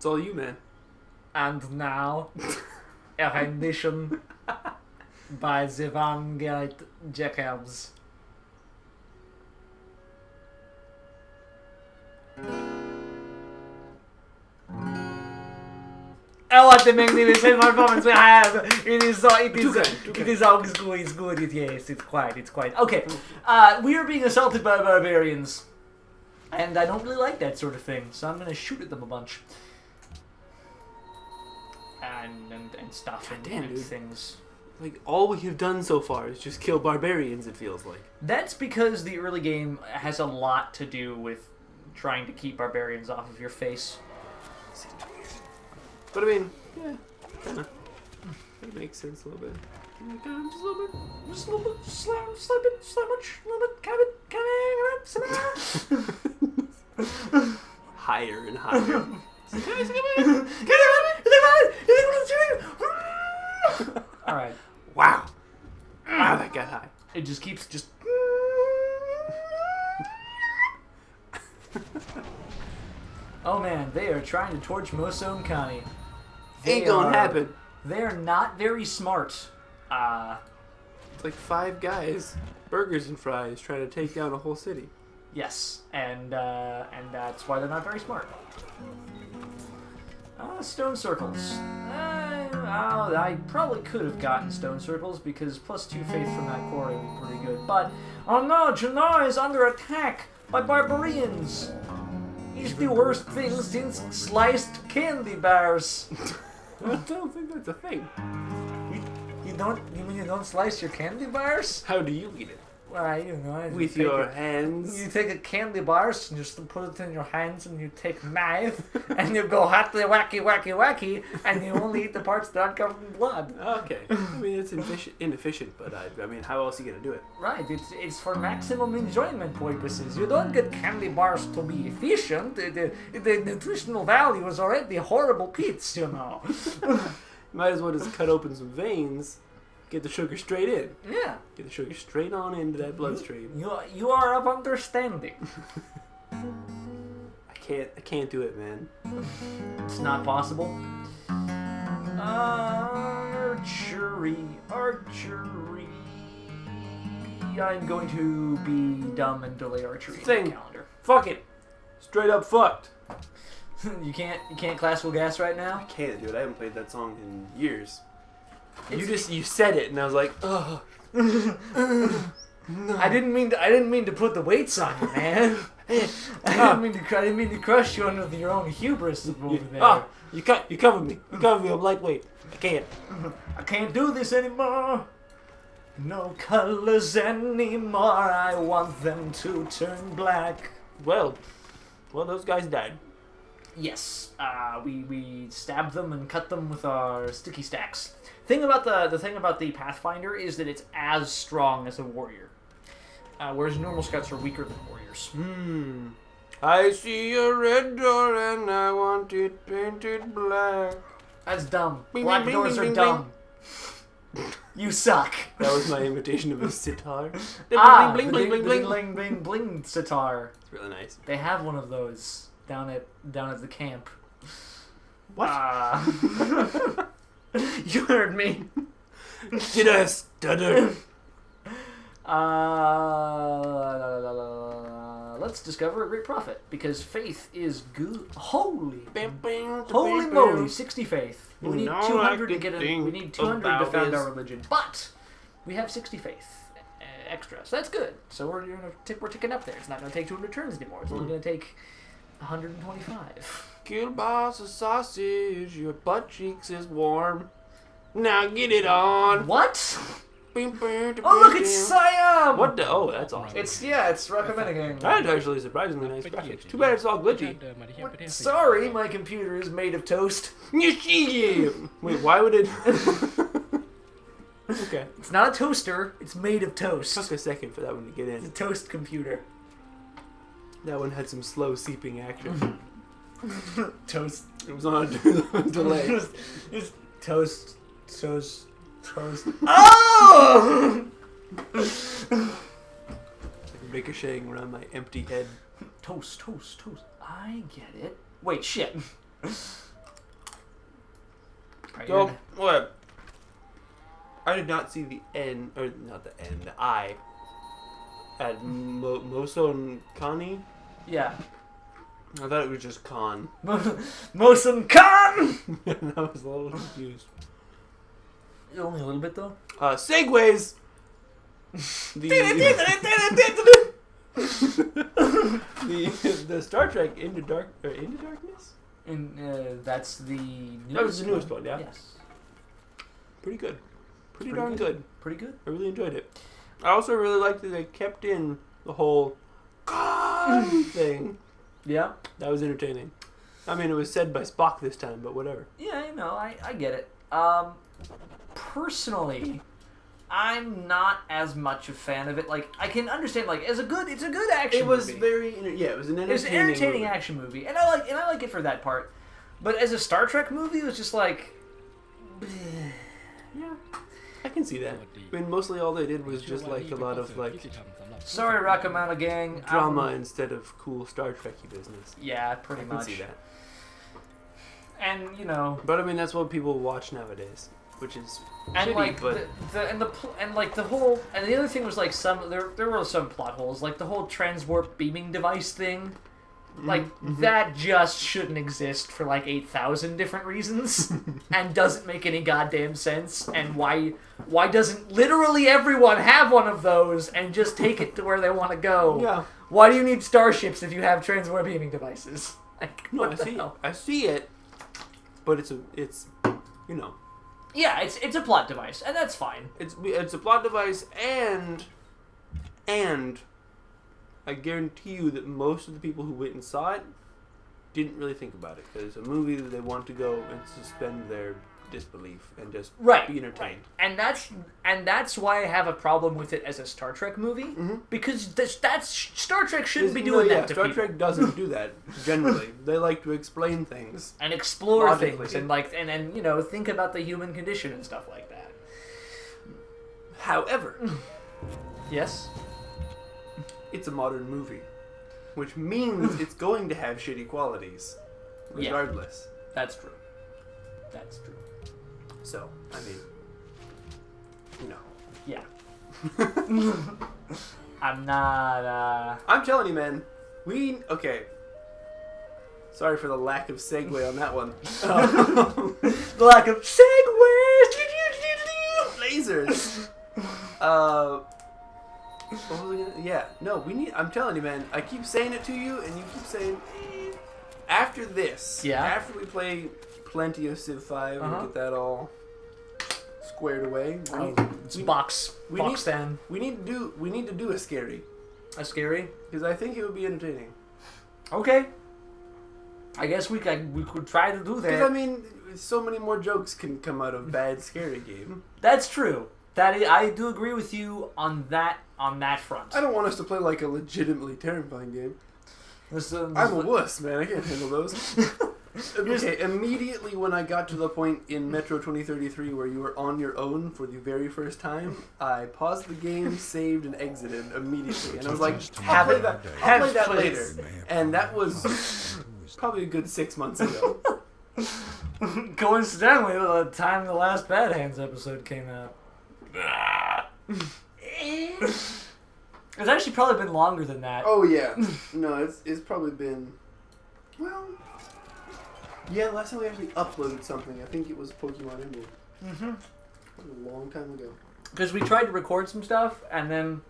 It's all you, man. And now, a rendition by the Vanguard Jacobs. What the magnificent performance we have! It is always good. It's good. Yes, it's quite. Okay, we are being assaulted by barbarians, and I don't really like that sort of thing. So I'm gonna shoot at them a bunch, and stuff and things. Like, all we have done so far is just kill barbarians, it feels like. That's because the early game has a lot to do with trying to keep barbarians off of your face. But I mean, yeah, kinda. That makes sense a little bit. Just a little bit. Just a little bit. Slap much. A little bit. Higher and higher. Alright. Wow. Wow, that got high. It just keeps Oh man, they are trying to torch Mosone County. Ain't gonna happen. They're not very smart. It's like 5 guys, burgers and fries, trying to take down a whole city. Yes, and that's why they're not very smart. Stone circles. I probably could have gotten stone circles because +2 faith from that quarry would be pretty good. But oh no, Jannar is under attack by barbarians. It's the worst thing since sliced candy bars. I don't think that's a thing. You mean you don't slice your candy bars? How do you eat it? Well, you know, with your hands. You take a candy bars and just put it in your hands, and you take a knife and you go happily wacky, and you only eat the parts that aren't covered in blood. Okay, I mean it's inefficient, but I mean how else are you gonna do it? Right, it's for maximum enjoyment purposes. You don't get candy bars to be efficient. The nutritional value is already horrible pits, you know. Might as well just cut open some veins. Get the sugar straight in. Yeah. Get the sugar straight on into that bloodstream. You are of understanding. I can't do it, man. It's not possible. Archery. I'm going to be dumb and delay archery on the calendar. Fuck it. Straight up fucked. You can't classical gas right now? I can't, dude. I haven't played that song in years. You said it, and I was like, oh. No. I didn't mean to put the weights on you, man. I didn't mean to crush you under your own hubris over there. You covered me. You covered me. I'm lightweight. I can't do this anymore. No colors anymore. I want them to turn black. Well, those guys died. Yes, we stabbed them and cut them with our sticky stacks. The thing about the Pathfinder is that it's as strong as a warrior, whereas normal scouts are weaker than warriors. I see a red door and I want it painted black. That's dumb. Black doors are dumb. You suck. That was my imitation of a sitar. Bling bling bling bling sitar. It's really nice. They have one of those down at the camp. What? You heard me. Did I stutter? Let's discover a great prophet, because faith is good. Holy moly, 60 faith. We need 200 to get we need 200 to found our religion, but we have 60 faith extra, so that's good. So we're ticking up there. It's not going to take 200 turns anymore. It's only going to take 125. Kielbasa sausage, your butt cheeks is warm. Now get it on. What? Oh look, it's Siam! What the? Oh, that's awesome. It's recommending. That's actually surprisingly nice graphics. Too bad it's all glitchy. Sorry, my computer is made of toast. Wait, why would it? Okay. It's not a toaster. It's made of toast. Took a second for that one to get in. It's a toast computer. That one had some slow seeping action. Toast. It was on a delay. It's toast. Oh! Ricocheting around my empty head. Toast. I get it. Wait, shit. So, what? I did not see the end, or not the end, the eye at Moson Kani. Yeah. I thought it was just Khan. Moson Khan! I was a little confused. Only a little bit, though. Segways! the Star Trek Into Darkness? That's the newest That was the newest one, yeah? Yes. Pretty good. Pretty darn good. Pretty good. I really enjoyed it. I also really liked that they kept in the whole Khan thing. Yeah. That was entertaining. I mean, it was said by Spock this time, but whatever. Yeah, I get it. Personally, I'm not as much a fan of it. Like, I can understand, like, it's a good action movie. It was it was an entertaining action movie. And I like it for that part. But as a Star Trek movie, it was just like... Yeah, I can see that. I mean, mostly all they did was just, like, a lot of, like... Sorry, Rakamana Gang. Drama instead of cool Star Trek-y business. Yeah, pretty much. I can see that. And, you know... But, I mean, that's what people watch nowadays. Which is and shitty, like but... the whole, and the other thing was like there were some plot holes, like the whole transwarp beaming device thing, like that just shouldn't exist for like 8,000 different reasons, and doesn't make any goddamn sense. And why doesn't literally everyone have one of those and just take it to where they want to go? Yeah. Why do you need starships if you have transwarp beaming devices? Like, no, I see it, but it's you know. Yeah, it's a plot device, and that's fine. It's a plot device, and I guarantee you that most of the people who went and saw it didn't really think about it. Because it's a movie that they want to go and suspend their disbelief and just be entertained. Right. And that's why I have a problem with it as a Star Trek movie, because that's Star Trek shouldn't be doing that to Star people. Trek doesn't do that generally. They like to explain things and explore logically. things and you know, think about the human condition and stuff like that. However, yes, it's a modern movie, which means it's going to have shitty qualities regardless. Yeah, that's true. That's true. So, I mean, no. Yeah. I'm not, I'm telling you, man. Okay. Sorry for the lack of segue on that one. The lack of segues! Lasers! What was I gonna... Yeah, no, I'm telling you, man. I keep saying it to you, and you keep saying, after this, after we play plenty of Civ 5 and get that all squared away. Box then. We need to do a scary. A scary? Because I think it would be entertaining. Okay. I guess we could try to do that. Because I mean, so many more jokes can come out of bad scary game. That's true. I do agree with you on that front. I don't want us to play like a legitimately terrifying game. I'm a wuss, man. I can't handle those. Okay, immediately when I got to the point in Metro 2033 where you were on your own for the very first time, I paused the game, saved, and exited immediately. And I was like, I'll play that later. And that was probably a good 6 months ago. Coincidentally, the time the last Bad Hands episode came out. It's actually probably been longer than that. Oh, yeah. No, it's probably been... Well... Yeah, last time we actually uploaded something, I think it was Pokemon Emerald. A long time ago. Because we tried to record some stuff, and then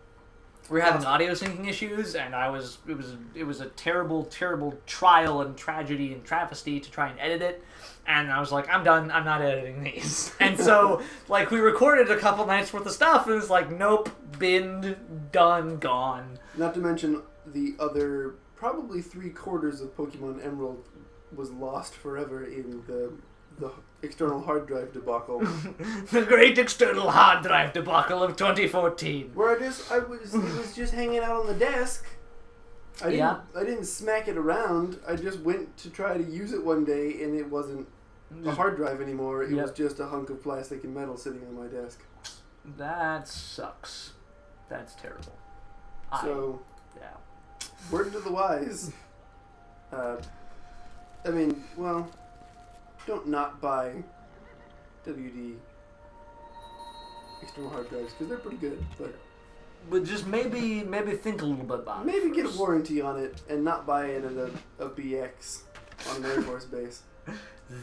we were having audio syncing issues, and it was a terrible, terrible trial and tragedy and travesty to try and edit it. And I was like, I'm done. I'm not editing these. And so, like, we recorded a couple nights worth of stuff, and it was like, nope, binned, done, gone. Not to mention the other, probably 3/4 of Pokemon Emerald was lost forever in the external hard drive debacle. The great external hard drive debacle of 2014. Where it was just hanging out on the desk. I didn't smack it around. I just went to try to use it one day, and it wasn't a hard drive anymore. It was just a hunk of plastic and metal sitting on my desk. That sucks. That's terrible. So, word to the wise. I mean, well, don't not buy WD external hard drives because they're pretty good, but just maybe think a little bit about maybe it. Get a warranty on it and not buy it at a BX on an Air Force base.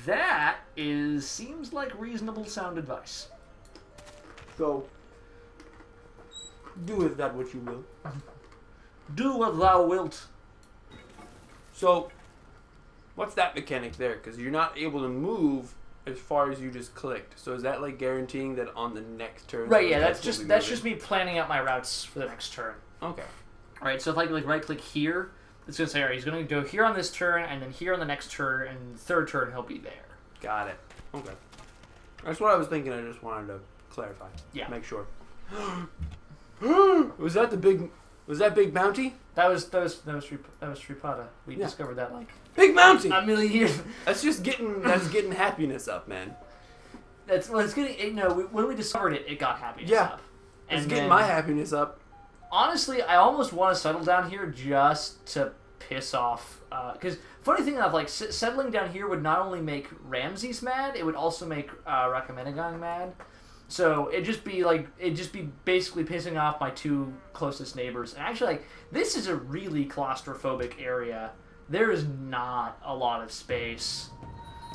That seems like reasonable sound advice. So, do with that what you will. Do what thou wilt. So, what's that mechanic there? Because you're not able to move as far as you just clicked. So is that like guaranteeing that on the next turn? Right. Yeah. That's just me planning out my routes for the next turn. Okay. All right. So if I like right click here, it's gonna say, all right, he's gonna go here on this turn, and then here on the next turn, and third turn he'll be there. Got it. Okay. That's what I was thinking. I just wanted to clarify. Yeah. Make sure. Was that big bounty? That was Sripada. We discovered that like big bounty. A million years. That's getting happiness up, man. It's getting when we discovered it, it got happiness up. It's getting my happiness up. Honestly, I almost want to settle down here just to piss off. Because funny thing enough, like settling down here would not only make Ramses mad, it would also make Rakamenagang mad. So it'd just be basically pissing off my two closest neighbors. And actually, like, this is a really claustrophobic area. There is not a lot of space.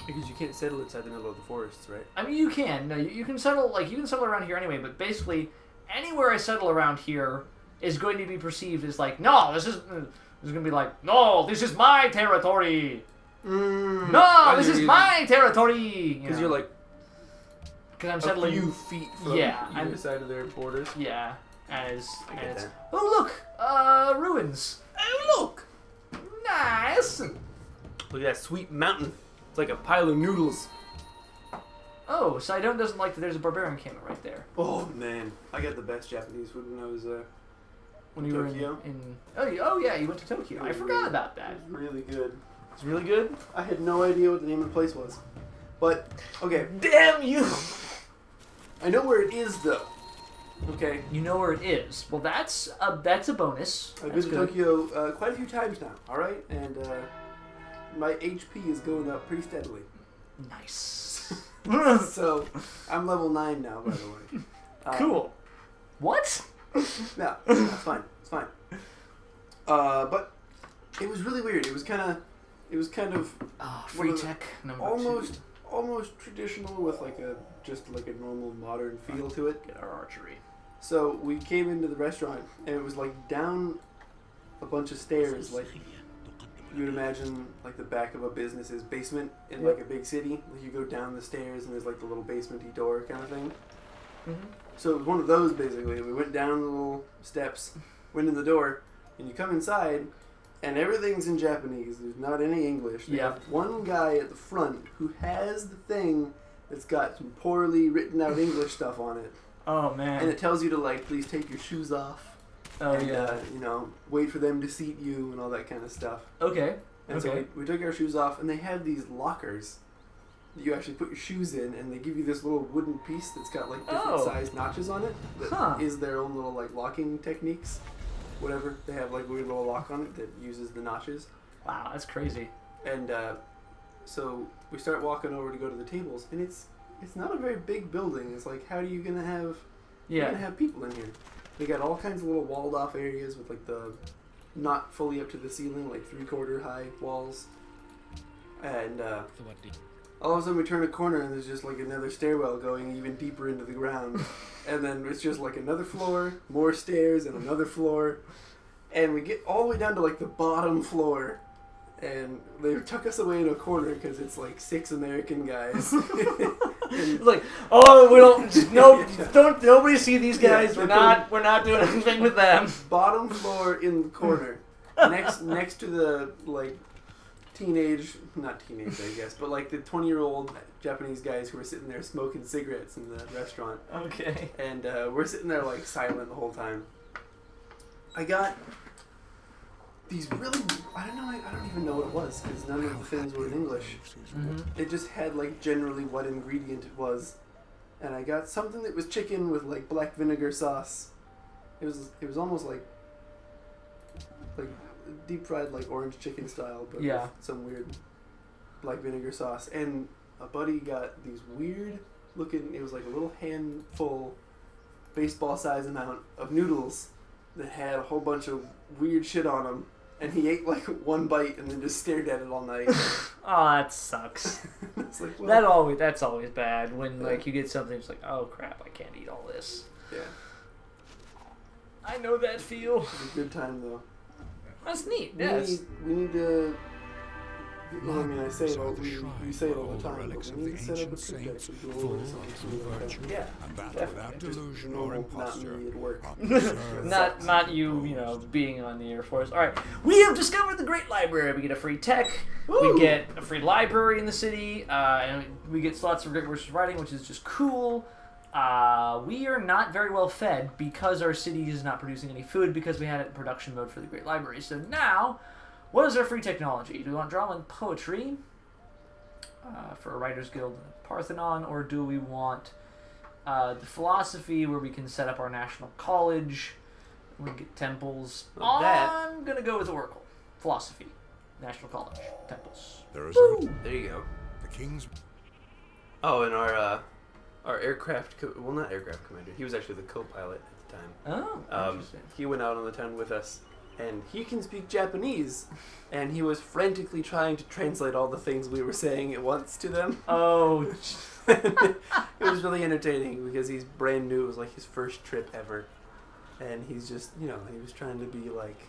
Because you can't settle inside the middle of the forests, right? I mean, you can. No, you can settle around here anyway. But basically, anywhere I settle around here is going to be perceived as like, no, this is going to be like, no, this is my territory. No, this is my territory. Because you're like. Because I'm settling a few feet from either side of their borders. Yeah, oh look, ruins. Oh look, nice. Look at that sweet mountain. It's like a pile of noodles. Oh, Saidon doesn't like that. There's a barbarian camp right there. Oh man, I got the best Japanese food when I was when you Tokyo. were in oh yeah, you went to Tokyo. I forgot about that. It was really good. It's really good. I had no idea what the name of the place was, but okay. Damn you. I know where it is, though. Okay. You know where it is. Well, that's a bonus. I've been to Tokyo quite a few times now, alright? And my HP is going up pretty steadily. Nice. So, I'm level 9 now, by the way. Cool. What? No, it's fine. It's fine. But it was really weird. It was kind of... free tech number 2. Almost traditional with like a normal modern feel to it. Get our archery. So we came into the restaurant and it was like down a bunch of stairs, like you would imagine like the back of a business's basement in like a big city. Like you go down the stairs and there's like the little basement-y door kind of thing. Mm-hmm. So it was one of those basically. We went down the little steps, went in the door, and you come inside. And everything's in Japanese. There's not any English. They have one guy at the front who has the thing that's got some poorly written out English stuff on it. Oh, man. And it tells you to, like, please take your shoes off. Oh, and, wait for them to seat you and all that kind of stuff. Okay. And so we took our shoes off, and they have these lockers that you actually put your shoes in, and they give you this little wooden piece that's got, like, different sized notches on it. That is their own little, like, locking techniques. Whatever, they have like a weird little lock on it that uses the notches. Wow, that's crazy. And so we start walking over to go to the tables, and it's not a very big building. It's like, how are you gonna have people in here? They got all kinds of little walled off areas with like the not fully up to the ceiling, like 3/4 high walls. And all of a sudden we turn a corner and there's just like another stairwell going even deeper into the ground. And then it's just like another floor, more stairs, and another floor. And we get all the way down to like the bottom floor. And they took us away in a corner because it's like 6 American guys. Like, oh, we don't nobody see these guys. Yeah, we're not doing anything with them. Bottom floor in the corner, next to the like not teenage, I guess, but like the 20-year-old Japanese guys who were sitting there smoking cigarettes in the restaurant. Okay. And we're sitting there like silent the whole time. I got these really, I don't even know what it was because none of the things were in English. Mm-hmm. It just had like generally what ingredient it was, and I got something that was chicken with like black vinegar sauce. It was almost like deep fried like orange chicken style, but with some weird black vinegar sauce. And a buddy got these weird looking. It was like a little handful, baseball-sized amount of noodles that had a whole bunch of weird shit on them. And he ate like one bite and then just stared at it all night. Oh, that sucks. It's like, well, that's always bad when like you get something. It's like, oh crap, I can't eat all this. Yeah. I know that feel. It was a good time though. That's neat. We need to. I mean, I say it all. We say it all the time. But we need to set up a pretext to go over something. Yeah. Without delusion or imposture. Not me at work. not you being on the Air Force. All right, we have discovered the Great Library. We get a free tech. Woo! We get a free library in the city, and we get slots for Great Versus Writing, which is just cool. We are not very well fed because our city is not producing any food because we had it in production mode for the Great Library. So now, what is our free technology? Do we want drama and poetry for a Writers Guild and Parthenon, or do we want the philosophy where we can set up our national college, we can get temples? I'm going to go with Oracle. Philosophy, national college, temples. There There you go. The king's... Oh, and our aircraft, not aircraft commander, he was actually the co-pilot at the time. Oh, interesting. He went out on the town with us, and he can speak Japanese, and he was frantically trying to translate all the things we were saying at once to them. Oh, It was really entertaining because he's brand new. It was like his first trip ever, and he's just, he was trying to be like,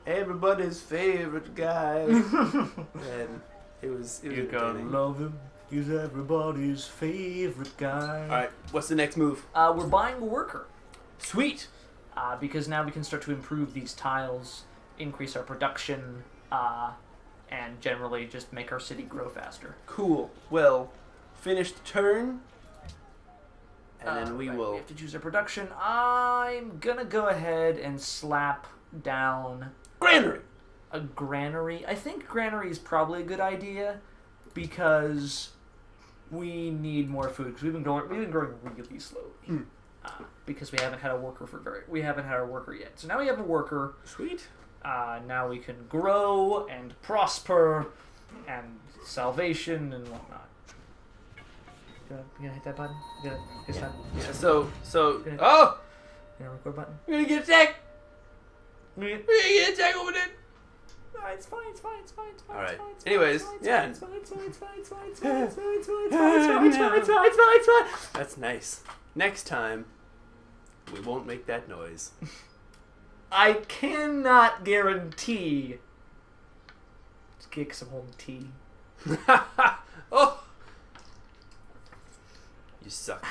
everybody's favorite guy, and it was you gotta love him. He's everybody's favorite guy. All right, what's the next move? We're buying a worker. Sweet. Because now we can start to improve these tiles, increase our production, and generally just make our city grow faster. Cool. Well, finish the turn, and then we will... We have to choose our production. I'm gonna go ahead and slap down... Granary! A granary. I think granary is probably a good idea, because we need more food. Because we've been growing really slowly. Because we haven't had a worker yet. So now we have a worker. Sweet. Now we can grow and prosper and salvation and whatnot. You gonna hit that button? You gonna hit that? Yeah, so You gonna record button? We're gonna get attacked! Yeah. We're gonna get attacked over there! It's fine. Alright. Anyways, yeah. That's nice. Next time, we won't make that noise. I cannot guarantee. Let's kick some home tea. Oh! You suck.